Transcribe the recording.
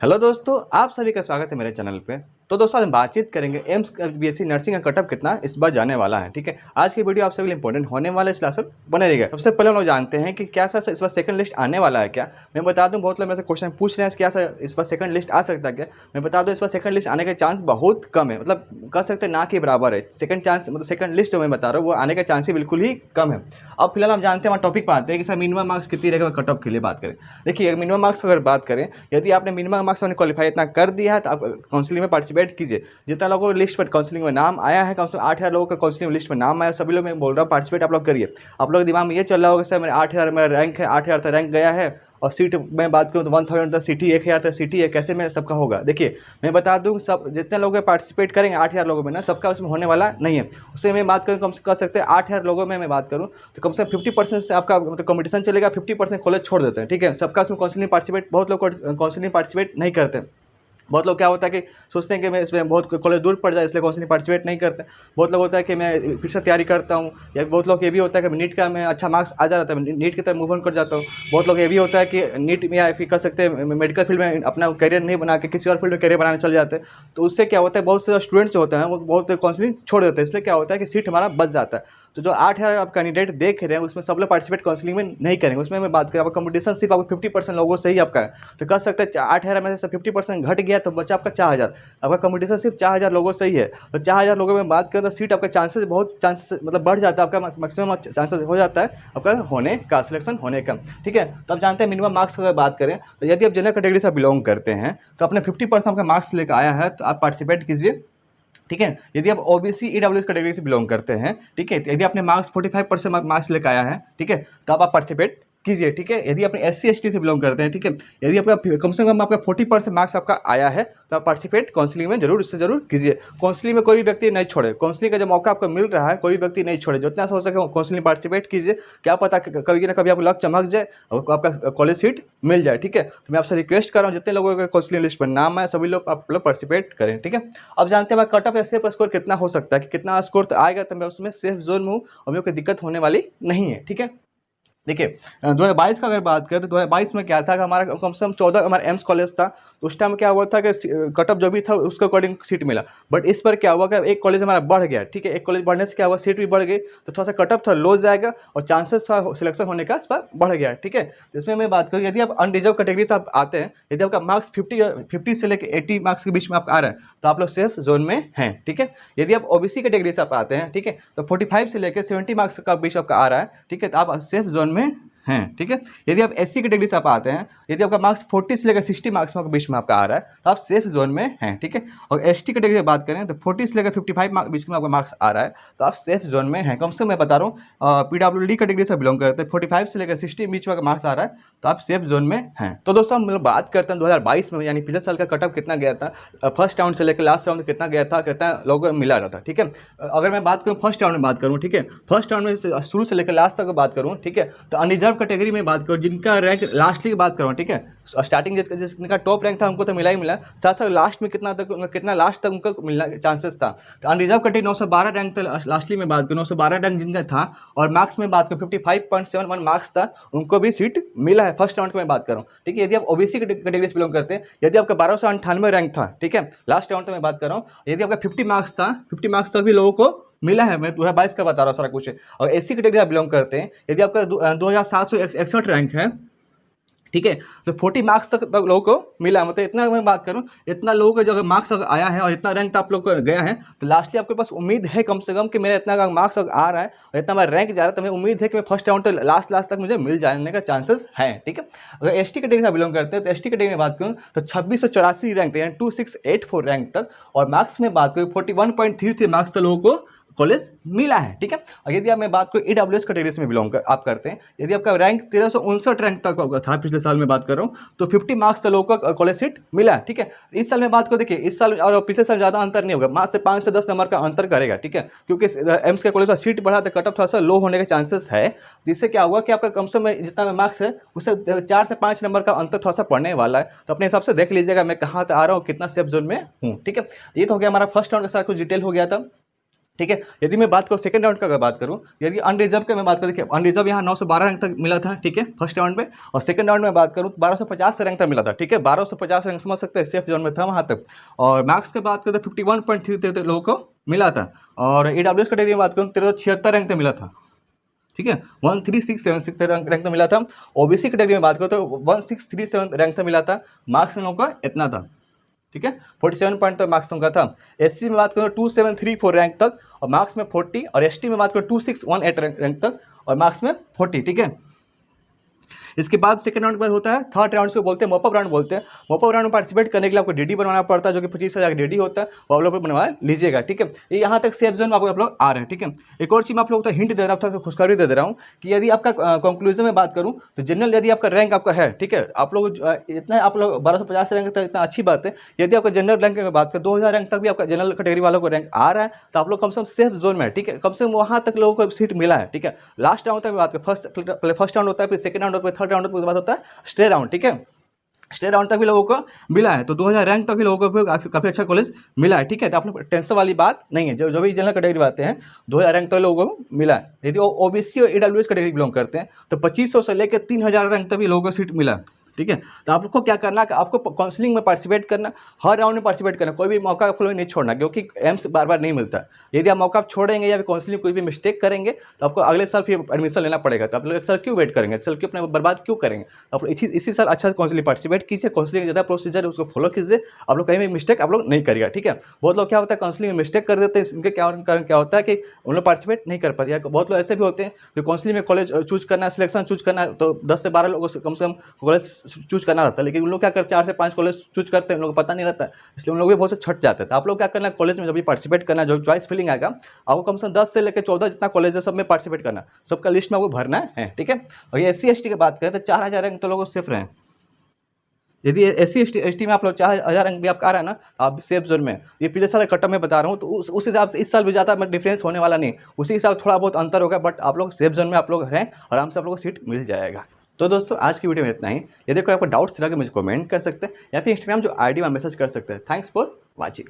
Hello दोस्तों, आप सभी का स्वागत है मेरे चैनल पे। तो दोस्तों आज हम बातचीत करेंगे एम्स बीएससी नर्सिंग का कटअप कितना इस बार जाने वाला है। ठीक है, आज की वीडियो आप सभी लिए इंपॉर्टेंट होने वाला है, इसलिए बने रहिएगा। सबसे पहले हम लोग जानते हैं कि क्या सर इस बार सेकंड लिस्ट आने वाला है क्या। मैं बता दूं, बहुत लोग मेरे से क्वेश्चन पूछ रहे हैं क्या सर इस बार सेकंड लिस्ट आ सकता है क्या। मैं बता दूं, इस बार सेकंड लिस्ट आने का चांस बहुत कम है, मतलब कह सकते हैं ना के बराबर है। सेकंड चांस मतलब सेकंड लिस्ट जो मैं बता रहा हूँ वो आने का चांस ही बिल्कुल ही कम है। अब फिलहाल हम जानते हैं, हमारे टॉपिक पर आते हैं कि सर मिनिमम मार्क्स कितनी रहेगा कटअप के लिए बात करें। देखिए, मिनिमम मार्क्स अगर बात करें, यदि आपने मिनिमम मार्क्स अपने क्वालिफाई इतना कर दिया है तो आप काउंसलिंग में पार्टिसिपेट कीजिए। जितना लोगों को लिस्ट पर काउंसलिंग में नाम आया है, कम से कम 8,000 लोगों का काउंसलिंग लिस्ट में नाम आया, सभी लोग मैं बोल रहा हूँ पार्टिसिपेट आप लोग करिए। आप लोग दिमाग में ये चल रहा होगा सर मेरे 8,000 मेरा रैंक है, 8,000 तक रैंक गया है और सीट मैं बात करूँ तो 1,000 तक सीटी 1,000 तक सीटी है, कैसे में सबका होगा। देखिए मैं बता दूँ, सब जितने लोग पार्टिसिपेट करेंगे 8,000 लोगों में ना, सबका उसमें होने वाला नहीं है। उसमें मैं बात करूँ कम से कर सकते हैं 8,000 लोगों में मैं बात करूँ तो कम से कम 50% से आपका मतलब कॉम्पिटिशन चलेगा, 50% कॉलेज छोड़ देते हैं। ठीक है, सबका उसमें काउंसलिंग पार्टिसिपेट, बहुत लोग काउंसलिंग पार्टिसिपेट नहीं करते। बहुत लोग क्या होता है कि सोचते हैं कि मैं इसमें बहुत कॉलेज दूर पड़ जाए इसलिए काउंसलिंग पार्टिसिपेट नहीं करते। बहुत लोग होता है कि मैं फिर से तैयारी करता हूँ, या बहुत लोग ये भी होता है कि नीट का मैं अच्छा मार्क्स आ जाता है, नीट की तरफ मूव ऑन कर जाता हूँ। बहुत लोग ये भी होता है कि नीट में या फिर कर सकते हैं मेडिकल फील्ड में अपना करियर नहीं बना के किसी और फील्ड में करियर बनाने चल जाते हैं। तो उससे क्या होता है, बहुत से स्टूडेंट्स होते हैं वो बहुत काउंसलिंग छोड़ देते हैं, इसलिए क्या होता है कि सीट हमारा बच जाता है। तो जो 8,000 आप कैंडिडेट देख रहे हैं उसमें सब लोग पार्टिसिपेट काउंसलिंग में नहीं करेंगे। उसमें मैं बात करें आपका कंपटीशन सिर्फ आपको 50% लोगों से ही आपका है। तो कह सकते हैं 8,000 में से 50% घट गया तो बचा आपका 4,000। आपका कंपटीशन सिर्फ 4,000 लोगों से ही है। तो 4,000 लोगों में बात करें तो सीट आपका चांसेस बहुत चांसेस मतलब बढ़ जाता है, आपका मैक्सिमम चांसेस हो जाता है आपका होने का, सिलेक्शन होने का। ठीक है, तो आप जानते हैं मिनिमम मार्क्स की अगर बात करें तो यदि आप जनरल कैटेगरी से बिलोंग करते हैं तो अपने 50% आपका मार्क्स लेकर आया है तो आप पार्टिसिपेट कीजिए। ठीक है, यदि आप ओबीसी ईडब्ल्यूएस कैटेगरी से बिलोंग करते हैं, ठीक है, यदि आपने मार्क्स 45% मार्क्स लेकर आया है, ठीक है, तो आप पार्टिसिपेट कीजिए। ठीक है, यदि आपने एससी एसटी से बिलोंग करते हैं, ठीक है, यदि आपका कम से कम आपका 40% मार्क्स आपका आया है तो आप पार्टिसिपेट काउंसलिंग में जरूर इससे जरूर कीजिए। काउंसलिंग में कोई भी व्यक्ति नहीं छोड़े, काउंसलिंग का जो मौका आपको मिल रहा है कोई भी व्यक्ति नहीं छोड़े, जितना हो सके काउंसलिंग पार्टिसिपेट कीजिए। क्या पता कभी ना कभी आपको लक चमक जाए और आपका कॉलेज सीट मिल जाए। ठीक है, तो मैं आपसे रिक्वेस्ट कर रहा हूँ जितने लोगों का काउंसलिंग लिस्ट पर नाम है सभी लोग आप लोग पार्टिसिपेट करें। ठीक है, अब जानते हैं कट ऑफ या सेफ स्कोर कितना हो सकता है, कि कितना स्कोर तो आएगा तो मैं उसमें सेफ जोन में हूँ और मेरे को दिक्कत होने वाली नहीं है। ठीक है, देखिए 2022 का अगर बात करें तो 2022 में क्या था कि हमारा कम से कम 14 हमारा एम्स कॉलेज था। तो उस टाइम क्या हुआ था कि कट ऑफ जो भी था उसके अकॉर्डिंग सीट मिला। बट इस पर क्या हुआ कि एक कॉलेज हमारा बढ़ गया। ठीक है, एक कॉलेज बढ़ने से क्या हुआ, सीट भी बढ़ गई तो थोड़ा सा कट ऑफ थोड़ा लो जाएगा और चांसेस थोड़ा सिलेक्शन होने का इस पर बढ़ गया। ठीक है, तो इसमें मैं बात करूँ, यदि आप अनरिजर्व कैटेगरी से आप आते हैं, यदि आपका मार्क्स 50 से लेकर 80 मार्क्स के बीच में आप आ रहे हैं तो आप लोग सेफ जोन में हैं। ठीक है, यदि आप ओबीसी कैटेगरी से आप आते हैं, ठीक है, तो 45 से लेकर 70 मार्क्स का बीच आपका आ रहा है, ठीक है, तो आप सेफ जोन में हैं। ठीक है, यदि आप एससी कैटेगरी से आप आते हैं, यदि आपका मार्क्स 40 से लेकर 60 मार्क्स के बीच में आपका आ रहा है तो आप सेफ जोन में हैं। ठीक है, और एसटी कैटेगरी की बात करें तो 40 से लेकर 55 बीच में आपका मार्क्स आ रहा है तो आप सेफ जोन में हैं। कम से कम मैं बता रहा हूँ पीडब्ल्यूडी कैटेगरी से बिलोंग करते हैं, 45 से लेकर 60 बीच में मार्क्स आ रहा है तो आप सेफ जोन में हैं। तो दोस्तों हम लोग बात करते हैं 2022 में, यानी पिछले साल का कट ऑफ कितना गया था, फर्स्ट राउंड से लेकर लास्ट राउंड कितना गया था, कितना लोगों को मिला रहा था। ठीक है, अगर मैं बात करूँ फर्स्ट राउंड में बात करूँ, ठीक है, फर्स्ट राउंड में शुरू से लेकर लास्ट तक बात करूँ, ठीक है, तो अनरिजर्व कैटेगरी में बात करूँ जिनका रैंक लास्टली की बात करूँ, ठीक है, स्टार्टिंग जिनका टॉप रैंक था उनको तो मिला ही मिला, साथ साथ लास्ट में कितना लास्ट तक उनको मिलना चांसेस था। तो अनरिजर्व कैटेगरी 912 रैंक तक लास्टली में बात करूँ, 912 रैंक जिनका था और मार्क्स में बात करूँ 55.71 मार्क्स था, उनको भी सीट मिला है फर्स्ट राउंड में बात करूँ। ठीक है, यदि आप ओबीसी कैटेगरी से बिलोंग करते हैं, यदि आपका 1298 रैंक था, ठीक है, लास्ट राउंड में बात कर रहा हूँ, यदि आपका 50 मार्क्स था, 50 मार्क्स तक भी लोगों को मिला है। मैं 2022 का बता रहा हूँ सारा कुछ। और एससी कैटेगरी आप बिलोंग करते हैं, यदि आपका 2761 रैंक है, ठीक है, तो 40 मार्क्स तक लोगों को मिला। मतलब इतना मैं बात करूं, इतना लोगों का जो अगर मार्क्स अगर आया है और इतना रैंक आप लोग को गया है तो लास्टली आपके पास उम्मीद है कम से कम कि मेरा इतना मार्क्स अगर आ रहा है और इतना मेरा रैंक जा रहा है तो मुझे उम्मीद है कि मैं फर्स्ट राउंड तक लास्ट तक मुझे मिल जाने का चांसेस है। ठीक है, अगर एसटी कैटेगरी से बिलोंग करते हैं तो एसटी कैटेगरी में बात करूँ तो 2684 रैंक तक, यानी 2684 रैंक तक, और मार्क्स में बात करूँ 41.33 मार्क्स तक लोगों को कॉलेज मिला है। ठीक है, और यदि आप मैं बात करूँ ईडब्ल्यूएस कैटेगरी में बिलोंग आप करते हैं, यदि आपका रैंक 1359 रैंक तक था पिछले साल में बात कर रहा हूँ, तो 50 मार्क्स तक लोगों को कॉलेज सीट मिला। ठीक है, इस साल में बात करो, देखिए इस साल और पिछले साल ज़्यादा अंतर नहीं होगा, मात्र 5 से 10 नंबर का अंतर करेगा। ठीक है, क्योंकि एम्स के कॉलेज का सीट बढ़ा तो कट ऑफ थोड़ा सा लो होने के चांसेस है, जिससे क्या हुआ कि आपका कम से कम जितना मार्क्स है उससे 4 से 5 नंबर का अंतर थोड़ा सा पड़ने वाला है। तो अपने हिसाब से देख लीजिएगा मैं कहाँ तक आ रहा हूँ, कितना सेफ जोन में हूँ। ठीक है, ये तो हो गया हमारा फर्स्ट राउंड का सारा कुछ डिटेल हो गया था। ठीक है। यदि मैं बात करूँ सेकंड राउंड का, अगर बात करूँ, यदि अनरिजर्व का मैं बात करूँ, देखिए अनरिजर्व यहाँ 912 रैंक तक मिला था, ठीक है, फर्स्ट राउंड में। और सेकंड राउंड में बात करूँ 1250 रैंक तक मिला था, ठीक है, 1250 रैंक समझ सकते हैं, सेफ जोन में था वहाँ तक। और मार्क्स की बात करें तो 51.33 लोगों को मिला था। और AWS कैटेगरी में बात करूँ 1376 रैंक तक मिला था, ठीक है, 13676 रैंक तक मिला था। OBC कैटेगरी में बात करो तो 1637 रैंक तक मिला था, मार्क्स इन लोगों का इतना था, ठीक है, 47 पॉइंट तक मार्क्स उनका था। SC में बात करो 2734 रैंक तक और मार्क्स में 40, और ST में बात करो 2618 रैंक तक और मार्क्स में 40, ठीक है। इसके बाद सेकंड राउंड पर होता है थर्ड राउंड, को बोलते हैं मॉपअप राउंड बोलते हैं। मॉपअप राउंड में पार्टिसिपेट करने के लिए आपको DD बनवाना पड़ता है, जो कि 25,000 DD होता है, वो आप लोग बनवा लीजिएगा, ठीक है। ये यहाँ तक सेफ जोन में आप लोग आ रहे हैं, ठीक है। एक और चीज़ मैं आप लोगों को हिंट दे रहा हूँ, खुशखबरी दे रहा हूँ कि यदि आपका कंक्लूजन में बात करूँ तो जनरल यदि आपका रैंक आपका है, ठीक है, आप लोग इतना आप लोग 1250 रैंक तक इतना अच्छी बात है। यदि आपका जनरल रैंक में बात करें 2000 रैंक तक भी आपका जनरल कैटेगरी वालों को रैंक आ रहा है, तो आप लोग कम से कम सेफ जोन में है, ठीक है, कम से कम वहाँ तक लोगों को सीट मिला है, ठीक है। लास्ट राउंड तक बात करें, फर्स्ट राउंड होता है, फिर सेकंड राउंड होता है, थर्ड राउंड के बाद होता है स्टे राउंड, ठीक है। स्टे राउंड तक भी लोगों को मिला है, तो 2000 रैंक तक भी लोगों को काफ़ी अच्छा कॉलेज मिला है, ठीक है। तो आप लोग टेंशन वाली बात नहीं है, जो भी जनरल कैटेगरी आते हैं 2000 रैंक तक लोगों को मिला है। यदि OBC और AWS कैटेगरी बिलोंग करते हैं तो 2500 से लेकर 3000 रैंक तक भी लोगों को सीट मिला है, ठीक है। तो आप लोग को क्या करना है कि आपको काउंसलिंग में पार्टिसिपेट करना, हर राउंड में पार्टिसिपेट करना, कोई भी मौका आप लोग नहीं छोड़ना, क्योंकि एम्स बार बार नहीं मिलता। यदि आप मौका छोड़ेंगे या काउंसलिंग कोई भी मिस्टेक करेंगे तो आपको अगले साल फिर एडमिशन लेना पड़ेगा। तो आप लोग एक साल क्यों वेट करेंगे, एक साल क्यों अपने बर्बाद क्यों करेंगे। आप लोग इसी साल अच्छा काउंसलिंग पार्टिसिपेट कीजिए, काउंसलिंग ज़्यादा प्रोसीजर है उसको फॉलो कीजिए, आप लोग कहीं भी मिस्टेक आप लोग नहीं करिएगा, ठीक है। बहुत लोग क्या होता है काउंसलिंग में मिस्टेक कर देते हैं, इनके कारण क्या होता है कि उन लोग पार्टिसिपेट नहीं कर पाते। बहुत लोग ऐसे भी होते हैं जो काउंसलिंग में कॉलेज चूज करना है, सिलेक्शन चूज करना है, तो 10 से 12 लोगों से कम कॉलेज चूज करना रहता है, लेकिन उन लोग क्या करते हैं 4 से 5 कॉलेज चूज करते हैं, उन लोगों को पता नहीं रहता है, इसलिए उन लोग भी बहुत से छट जाते हैं। तो आप लोग क्या करना है, कॉलेज में जब भी पार्टिसिपेट करना, जो चॉइस फिलिंग आएगा आपको कम से कम 10 से लेकर 14 जितना कॉलेज है सब में पार्टिसिपेट करना, सबका लिस्ट में आपको भरना है, ठीक है। और ये SC ST की बात करें तो 4000 रैंक तो लोगों सेफ रहे। यदि SC ST में आप लोग 4000 रैंक भी आपका आ रहा है ना, आप सेफ जोन में। ये पिछले साल कट ऑफ में बता रहा हूँ, तो उस हिसाब से इस साल भी ज़्यादा डिफरेंस होने वाला नहीं, उसी हिसाब से थोड़ा बहुत अंतर होगा, बट आप लोग सेफ जोन में आप लोग रहें, आराम से आप लोग को सीट मिल जाएगा। तो दोस्तों आज की वीडियो में इतना ही। यदि कोई आपको डाउट्स लगे मुझे कमेंट कर सकते हैं या फिर इंस्टाग्राम जो ID में मैसेज कर सकते हैं। Thanks for watching.